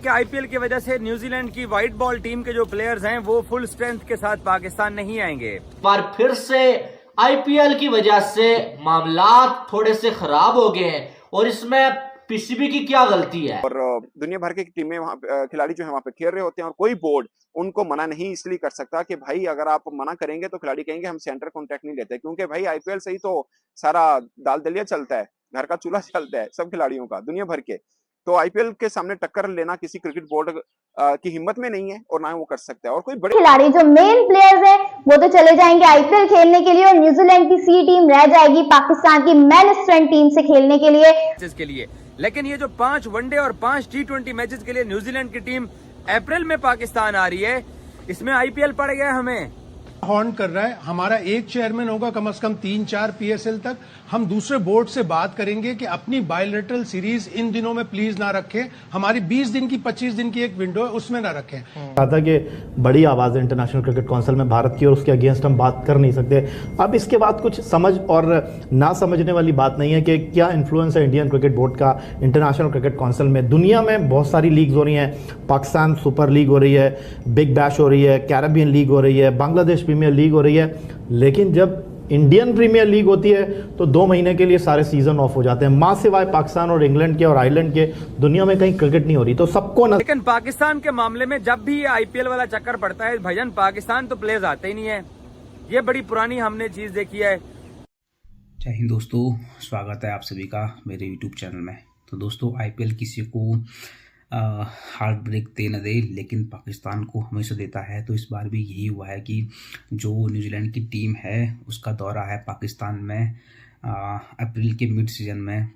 कि आईपीएल की वजह से न्यूजीलैंड की व्हाइट बॉल टीम के जो प्लेयर्स हैं वो फुल स्ट्रेंथ के साथ पाकिस्तान नहीं आएंगे। बार फिर से आईपीएल की वजह से मामलात थोड़े से खराब हो गए हैं और इसमें पीसीबी की क्या गलती है। और दुनिया भर की टीमें वहाँ खिलाड़ी जो है वहाँ पे खेल रहे होते हैं और कोई बोर्ड उनको मना नहीं इसलिए कर सकता कि भाई अगर आप मना करेंगे तो खिलाड़ी कहेंगे हम सेंटर कॉन्ट्रैक्ट नहीं लेते, क्योंकि भाई आईपीएल से ही तो सारा दाल दलिया चलता है, घर का चूल्हा चलता है सब खिलाड़ियों का दुनिया भर के। तो आईपीएल के सामने टक्कर लेना किसी क्रिकेट बोर्ड की हिम्मत में नहीं है और ना वो कर सकता है। और कोई बड़े खिलाड़ी जो मेन प्लेयर्स हैं वो तो चले जाएंगे आईपीएल खेलने के लिए और न्यूजीलैंड की सी टीम रह जाएगी पाकिस्तान की मैन स्ट्रेंथ टीम से खेलने के लिए। लेकिन ये जो 5 वनडे और 5 T20 मैचेस के लिए न्यूजीलैंड की टीम अप्रैल में पाकिस्तान आ रही है, इसमें आईपीएल पड़ गया हमें। हॉर्न कर रहा है, हमारा एक चेयरमैन होगा कम से कम 3-4 पीएसएल तक। हम दूसरे बोर्ड से बात करेंगे कि अपनी बायलैटरल सीरीज इन दिनों में प्लीज ना रखें, हमारी 20 दिन की 25 दिन की एक विंडो है उसमें ना रखें। कहा था कि बड़ी आवाज है इंटरनेशनल क्रिकेट काउंसिल में भारत की और उसके अगेंस्ट हम बात कर नहीं सकते। अब इसके बाद कुछ समझ और ना समझने वाली बात नहीं है कि क्या इन्फ्लुएंस है इंडियन क्रिकेट बोर्ड का इंटरनेशनल क्रिकेट काउंसिल में। दुनिया में बहुत सारी लीग्स हो रही हैं, पाकिस्तान सुपर लीग हो रही है, बिग बैश हो रही है, कैरेबियन लीग हो रही है, बांग्लादेश प्रीमियर लीग हो रही है, लेकिन जब इंडियन प्रीमियर लीग होती है तो 2 महीने के लिए सारे सीजन ऑफ हो जाते हैं। मां सिवाय पाकिस्तान और इंग्लैंड के और आयरलैंड के दुनिया में कहीं क्रिकेट नहीं हो रही, तो सबको लेकिन पाकिस्तान के मामले में जब भी आईपीएल वाला चक्कर पड़ता है भजन पाकिस्तान तो प्लेयर्स आते ही नहीं है। ये बड़ी पुरानी हमने चीज देखी है। जय हिंद दोस्तों, स्वागत है आप सभी का मेरे यूट्यूब चैनल में। तो दोस्तों, आईपीएल किसी को हार्ट ब्रेक दे न दे, लेकिन पाकिस्तान को हमेशा देता है। तो इस बार भी यही हुआ है कि जो न्यूजीलैंड की टीम है उसका दौरा है पाकिस्तान में अप्रैल के मिड सीजन में।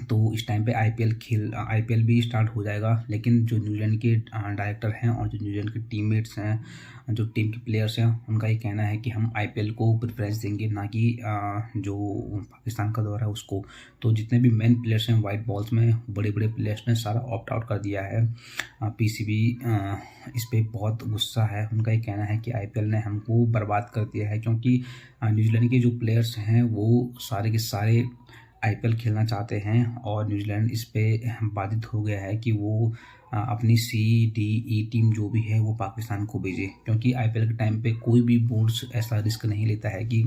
तो इस टाइम पे आईपीएल भी स्टार्ट हो जाएगा, लेकिन जो न्यूजीलैंड के डायरेक्टर हैं और जो न्यूजीलैंड के टीममेट्स हैं, जो टीम के प्लेयर्स हैं, उनका ये कहना है कि हम आईपीएल को प्रेफरेंस देंगे, ना कि जो पाकिस्तान का दौरा है उसको। तो जितने भी मेन प्लेयर्स हैं वाइट बॉल्स में, बड़े बड़े प्लेयर्स ने सारा ऑप्ट आउट कर दिया है। पीसीबी इस पर बहुत गुस्सा है। उनका ये कहना है कि आईपीएल ने हमको बर्बाद कर दिया है, क्योंकि न्यूजीलैंड के जो प्लेयर्स हैं वो सारे के सारे आईपीएल खेलना चाहते हैं और न्यूजीलैंड इस पे बाधित हो गया है कि वो अपनी CDE टीम जो भी है वो पाकिस्तान को भेजे, क्योंकि आईपीएल के टाइम पे कोई भी बोर्ड्स ऐसा रिस्क नहीं लेता है कि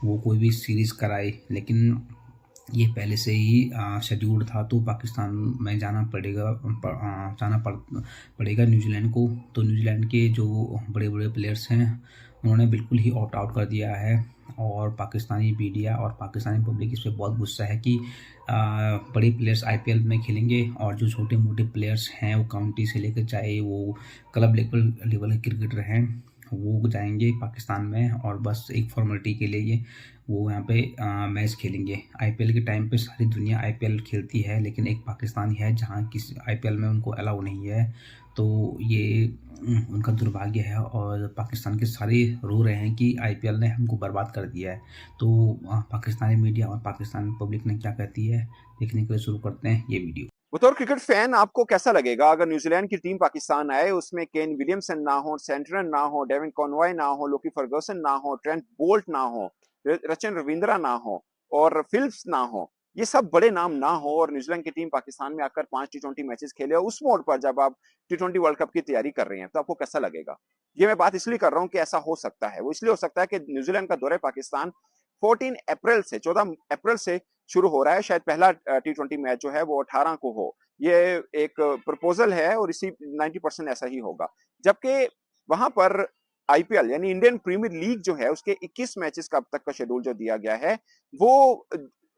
वो कोई भी सीरीज़ कराए। लेकिन ये पहले से ही शेड्यूल्ड था, तो पाकिस्तान में जाना पड़ेगा न्यूजीलैंड को। तो न्यूजीलैंड के जो बड़े बड़े प्लेयर्स हैं उन्होंने बिल्कुल ही ऑप्ट आउट कर दिया है और पाकिस्तानी मीडिया और पाकिस्तानी पब्लिक इस पर बहुत गुस्सा है कि बड़े प्लेयर्स आईपीएल में खेलेंगे और जो छोटे मोटे प्लेयर्स हैं वो काउंटी से लेकर चाहे वो क्लब लेवल के क्रिकेटर हैं वो जाएंगे पाकिस्तान में और बस एक फॉर्मेलिटी के लिए वो यहाँ पे मैच खेलेंगे। आईपीएल के टाइम पे सारी दुनिया आईपीएल खेलती है, लेकिन एक पाकिस्तान ही है जहाँ किसी आईपीएल में उनको अलाउ नहीं है। तो ये उनका दुर्भाग्य है और पाकिस्तान के सारे रो रहे हैं कि आईपीएल ने हमको बर्बाद कर दिया है। तो पाकिस्तानी मीडिया और पाकिस्तानी पब्लिक ने क्या कहती है देखने के लिए शुरू करते हैं ये वीडियो। बतौर क्रिकेट फैन आपको कैसा लगेगा अगर न्यूजीलैंड की टीम पाकिस्तान आए, उसमें केन विलियमसन ना हो, सेंटनर ना हो, डेविन कॉनवॉय ना हो, लोकी फर्गुसन ना हो, ट्रेंट बोल्ट ना हो, रचिन रविंद्रा ना हो और फिलिप्स ना हो, ये सब बड़े नाम ना हो और न्यूजीलैंड की टीम पाकिस्तान में आकर 5 T20 मैचेस खेले और उस मोड पर जब आप T20 वर्ल्ड कप की तैयारी कर रहे हैं तो आपको कैसा लगेगा? ये मैं बात इसलिए कर रहा हूँ कि ऐसा हो सकता है। वो इसलिए हो सकता है कि न्यूजीलैंड का दौरा पाकिस्तान 14 अप्रैल से शुरू हो रहा है। शायद पहला T20 मैच जो है वो 18 को हो। ये एक प्रपोजल है और इसी 90% ऐसा ही होगा। जबकि वहां पर आईपीएल यानी इंडियन प्रीमियर लीग जो है उसके 21 मैचेस का अब तक का शेड्यूल जो दिया गया है वो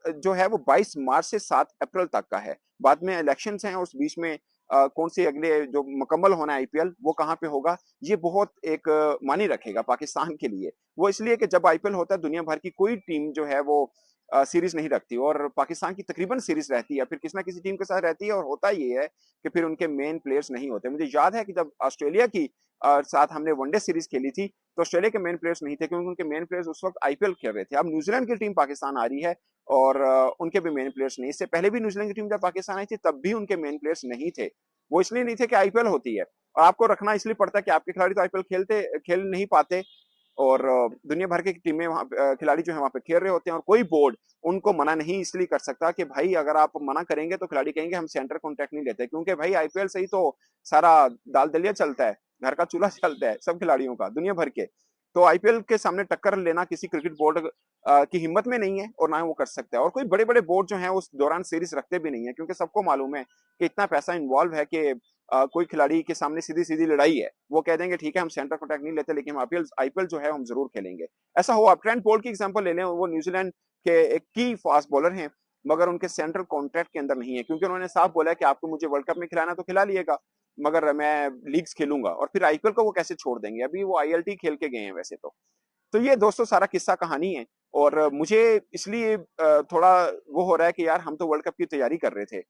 जो है वो 22 मार्च से 7 अप्रैल तक का है। बाद में इलेक्शंस हैं और उस बीच में कौन सी अगले जो मुकम्मल होना है आईपीएल वो कहाँ पे होगा, ये बहुत एक मानी रखेगा पाकिस्तान के लिए। वो इसलिए कि जब आईपीएल होता है दुनिया भर की कोई टीम जो है वो सीरीज नहीं रखती और पाकिस्तान की तकरीबन सीरीज रहती है, फिर किसी ना किसी टीम के साथ रहती है और होता ये है कि फिर उनके मेन प्लेयर्स नहीं होते। मुझे याद है कि जब ऑस्ट्रेलिया की साथ हमने वनडे सीरीज खेली थी तो ऑस्ट्रेलिया के मेन प्लेयर्स नहीं थे क्योंकि उनके मेन प्लेयर्स उस वक्त आईपीएल खेल रहे थे। अब न्यूजीलैंड की टीम पाकिस्तान आ रही है और उनके भी मेन प्लेयर्स नहीं। इससे पहले भी न्यूजीलैंड की टीम जब पाकिस्तान आई थी तब भी उनके मेन प्लेयर्स नहीं थे। वो इसलिए नहीं थे कि आईपीएल होती है और आपको रखना इसलिए पड़ता है कि आपके खिलाड़ी तो आईपीएल खेल नहीं पाते और दुनिया भर की टीमें वहाँ खिलाड़ी जो है वहाँ पे खेल रहे होते हैं, और कोई बोर्ड उनको मना नहीं इसलिए कर सकता कि भाई अगर आप मना करेंगे तो खिलाड़ी कहेंगे हम सेंटर कॉन्ट्रैक्ट नहीं लेते, क्योंकि भाई आईपीएल से ही तो सारा दाल दलिया चलता है, घर का चूल्हा चलता है सब खिलाड़ियों का दुनिया भर के। तो आईपीएल के सामने टक्कर लेना किसी क्रिकेट बोर्ड की हिम्मत में नहीं है, और ना ही वो कर सकता है। और कोई बड़े बड़े बोर्ड जो हैं उस दौरान सीरीज रखते भी नहीं है, क्योंकि सबको मालूम है कि इतना पैसा इन्वॉल्व है कि कोई खिलाड़ी के सामने सीधी सीधी लड़ाई है, वो कह देंगे ठीक है हम सेंटर कॉन्ट्रैक्ट नहीं लेते, लेकिन आईपीएल जो है हम जरूर खेलेंगे। ऐसा हुआ, आप ट्रेंट बोल्ट की एग्जांपल ले लें, वो न्यूजीलैंड के एक की फास्ट बॉलर हैं, मगर उनके सेंट्रल कॉन्ट्रैक्ट के अंदर नहीं है, क्योंकि उन्होंने साफ बोला है कि आपको मुझे वर्ल्ड कप में खिलाना तो खिला लिएगा, मगर मैं लीग्स खेलूंगा। और फिर आईपीएल को वो कैसे छोड़ देंगे, अभी वो आईएलटी खेल के गए हैं वैसे तो ये दोस्तों सारा किस्सा कहानी है। और मुझे इसलिए थोड़ा वो हो रहा है कि यार हम तो वर्ल्ड कप की तैयारी कर रहे थे,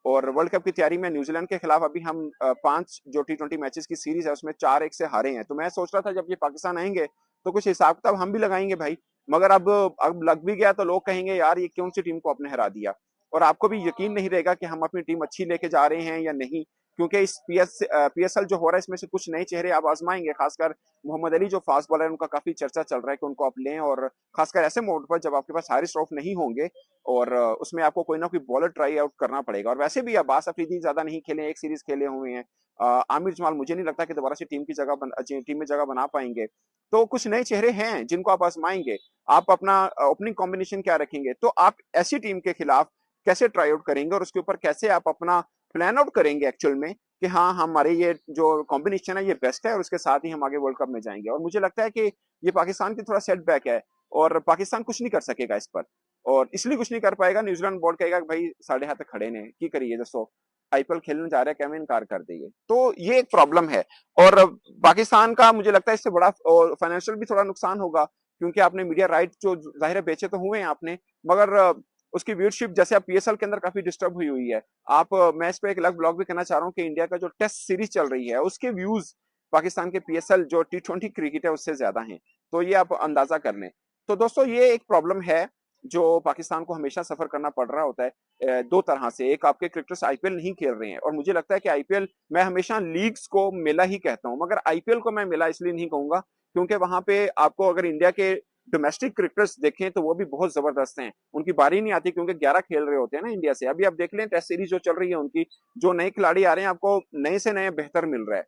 और वर्ल्ड कप की तैयारी में न्यूजीलैंड के खिलाफ अभी हम 5 जो T20 मैचेस की सीरीज है उसमें 4-1 से हारे हैं। तो मैं सोच रहा था जब ये पाकिस्तान आएंगे तो कुछ हिसाब किताब हम भी लगाएंगे भाई, मगर अब लग भी गया तो लोग कहेंगे यार ये कौन सी टीम को आपने हरा दिया, और आपको भी यकीन नहीं रहेगा कि हम अपनी टीम अच्छी लेके जा रहे हैं या नहीं, क्योंकि इस पीएसएल जो हो रहा है इसमें से कुछ नए चेहरे आप आजमाएंगे। खासकर मोहम्मद अली जो फास्ट बॉलर है उनका काफी चर्चा चल रहा है कि उनको आप लें, और खासकर ऐसे मोड पर जब आपके पास हारिस रऊफ नहीं होंगे और उसमें आपको कोई ना कोई बॉलर ट्राई आउट करना पड़ेगा। और वैसे भी अब्बास अफरीदी ज्यादा नहीं खेले, एक सीरीज खेले हुए हैं। आमिर जमाल मुझे नहीं लगता कि दोबारा से टीम में जगह बना पाएंगे। तो कुछ नए चेहरे हैं जिनको आप आजमाएंगे। आप अपना ओपनिंग कॉम्बिनेशन क्या रखेंगे, तो आप ऐसी टीम के खिलाफ कैसे ट्राई आउट करेंगे, और उसके ऊपर कैसे आप अपना प्लान आउट करेंगे एक्चुअल में कि हाँ हमारे ये जो कॉम्बिनेशन है ये बेस्ट है, और उसके साथ ही हम आगे वर्ल्ड कप में जाएंगे। और मुझे लगता है कि ये पाकिस्तान की थोड़ा सेटबैक है, और पाकिस्तान कुछ नहीं कर सकेगा इस पर, और इसलिए कुछ नहीं कर पाएगा। न्यूजीलैंड बोर्ड कहेगा भाई साढ़े हाथ खड़े ने की करिए, दोस्तों आईपीएल खेलने जा रहे हैं, कैसे इनकार कर देंगे। तो ये एक प्रॉब्लम है, और पाकिस्तान का मुझे लगता है इससे बड़ा फाइनेंशियल भी थोड़ा नुकसान होगा, क्योंकि आपने मीडिया राइट जो जाहिर है बेचे तो हुए हैं आपने, मगर उसकी व्यूअरशिप जैसे आप पीएसएल के अंदर काफी डिस्टर्ब हुई है। आप मैं इस पे एक अलग ब्लॉग भी करना चाह रहा हूँ कि इंडिया का जो टेस्ट सीरीज चल रही है उसके व्यूज पाकिस्तान के पीएसएल जो T20 क्रिकेट है उससे ज्यादा हैं, तो ये आप अंदाजा कर लें। तो दोस्तों ये एक प्रॉब्लम है जो पाकिस्तान को हमेशा सफर करना पड़ रहा होता है दो तरह से। एक, आपके क्रिकेटर्स आईपीएल नहीं खेल रहे हैं, और मुझे लगता है कि आईपीएल, मैं हमेशा लीग्स को मेला ही कहता हूं, मगर आईपीएल को मैं मेला इसलिए नहीं कहूंगा क्योंकि वहां पे आपको अगर इंडिया के डोमेस्टिक क्रिकेटर्स देखें तो वो भी बहुत जबरदस्त हैं, उनकी बारी नहीं आती क्योंकि 11 खेल रहे होते हैं ना इंडिया से। अभी आप देख लें टेस्ट सीरीज जो चल रही है उनकी, जो नए खिलाड़ी आ रहे हैं आपको नए से नए बेहतर मिल रहा है,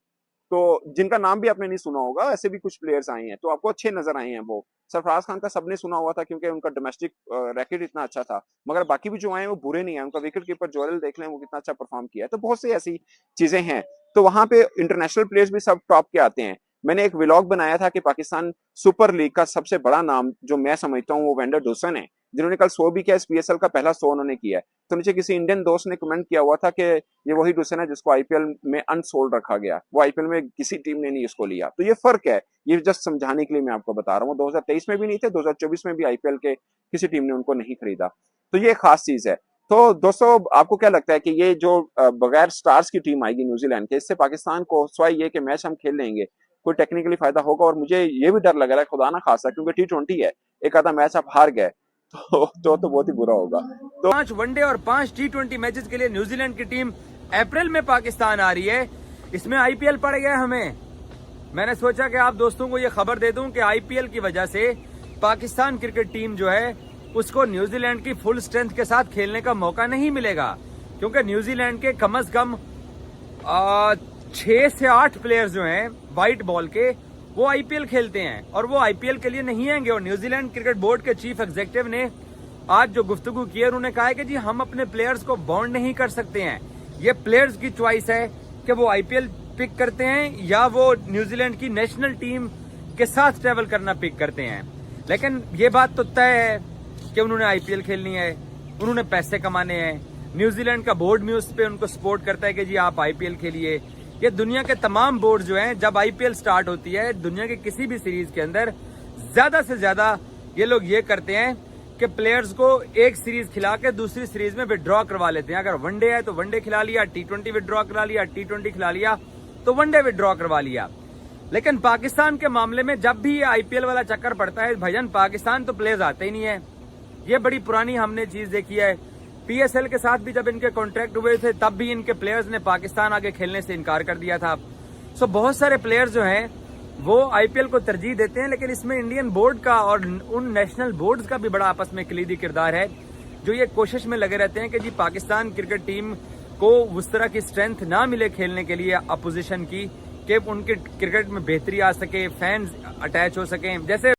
तो जिनका नाम भी आपने नहीं सुना होगा, ऐसे भी कुछ प्लेयर्स आए हैं तो आपको अच्छे नजर आए हैं। वो सरफराज खान का सबने सुना हुआ था क्योंकि उनका डोमेस्टिक रैकेट इतना अच्छा था, मगर बाकी भी जो आए हैं वो बुरे नहीं है। उनका विकेट कीपर जोरेल देख लें वो कितना अच्छा परफॉर्म किया है। तो बहुत सी ऐसी चीजें हैं, तो वहां पे इंटरनेशनल प्लेयर्स भी सब टॉप के आते हैं। मैंने एक व्लॉग बनाया था कि पाकिस्तान सुपर लीग का सबसे बड़ा नाम जो मैं समझता हूँ वो वेंडर डोसन है, जिन्होंने कल 100 भी किया, इस पीएसएल का पहला 100 उन्होंने किया है। तो नीचे किसी इंडियन दोस्त ने कमेंट किया हुआ था कि ये वही डोसन है जिसको आईपीएल में अनसोल्ड रखा गया, वो आईपीएल में किसी टीम ने नहीं इसको लिया। तो ये फर्क है, ये जस्ट समझाने के लिए मैं आपको बता रहा हूँ। 2023 में भी नहीं थे, 2024 में भी आईपीएल के किसी टीम ने उनको नहीं खरीदा, तो ये खास चीज है। तो दोस्तों आपको क्या लगता है कि ये जो बगैर स्टार्स की टीम आएगी न्यूजीलैंड के, इससे पाकिस्तान को सिवाय ये कि मैच हम खेल लेंगे कोई टेक्निकली फायदा होगा? और मुझे ये भी डर लग रहा है खुदा ना खासा, क्योंकि T20 है, एक आधा मैच आप हार गए तो बहुत ही बुरा होगा। तो 5 वनडे और 5 T20 मैचेस के लिए न्यूजीलैंड की टीम अप्रैल में पाकिस्तान आ रही है। इसमें आईपीएल पड़ गया हमें। मैंने सोचा कि आप दोस्तों को ये खबर दे दूं कि आईपीएल की वजह से पाकिस्तान क्रिकेट टीम जो है उसको न्यूजीलैंड की फुल स्ट्रेंथ के साथ खेलने का मौका नहीं मिलेगा, क्योंकि न्यूजीलैंड के कम से कम 6 से 8 प्लेयर्स जो हैं व्हाइट बॉल के वो आईपीएल खेलते हैं, और वो आईपीएल के लिए नहीं आएंगे। और न्यूजीलैंड क्रिकेट बोर्ड के चीफ एग्जीक्यूटिव ने आज जो गुफ्तगू की है उन्होंने कहा है कि जी हम अपने प्लेयर्स को बॉन्ड नहीं कर सकते हैं, ये प्लेयर्स की चॉइस है कि वो आईपीएल पिक करते हैं या वो न्यूजीलैंड की नेशनल टीम के साथ ट्रेवल करना पिक करते हैं। लेकिन ये बात तो तय है कि उन्होंने आईपीएल खेलनी है, उन्होंने पैसे कमाने हैं। न्यूजीलैंड का बोर्ड भी उस पर उनको सपोर्ट करता है कि जी आप आईपीएल खेलिए। ये दुनिया के तमाम बोर्ड जो हैं, जब आईपीएल स्टार्ट होती है दुनिया के किसी भी सीरीज के अंदर, ज्यादा से ज्यादा ये लोग ये करते हैं कि प्लेयर्स को एक सीरीज खिला के दूसरी सीरीज में विड्रॉ करवा लेते हैं। अगर वनडे है तो वनडे खिला लिया, T20 विड्रॉ करा लिया, T20 खिला लिया तो वनडे विड्रॉ करवा लिया। लेकिन पाकिस्तान के मामले में जब भी ये आईपीएल वाला चक्कर पड़ता है भजन, पाकिस्तान तो प्लेयर्स आते ही नहीं है। ये बड़ी पुरानी हमने चीज देखी है। पीएसएल के साथ भी जब इनके कॉन्ट्रैक्ट हुए थे तब भी इनके प्लेयर्स ने पाकिस्तान आगे खेलने से इनकार कर दिया था। सो बहुत सारे प्लेयर्स जो हैं वो आईपीएल को तरजीह देते हैं, लेकिन इसमें इंडियन बोर्ड का और उन नेशनल बोर्ड्स का भी बड़ा आपस में कलीदी किरदार है, जो ये कोशिश में लगे रहते हैं कि जी पाकिस्तान क्रिकेट टीम को उस तरह की स्ट्रेंथ ना मिले खेलने के लिए अपोजिशन की, कि उनके क्रिकेट में बेहतरी आ सके, फैंस अटैच हो सकें। जैसे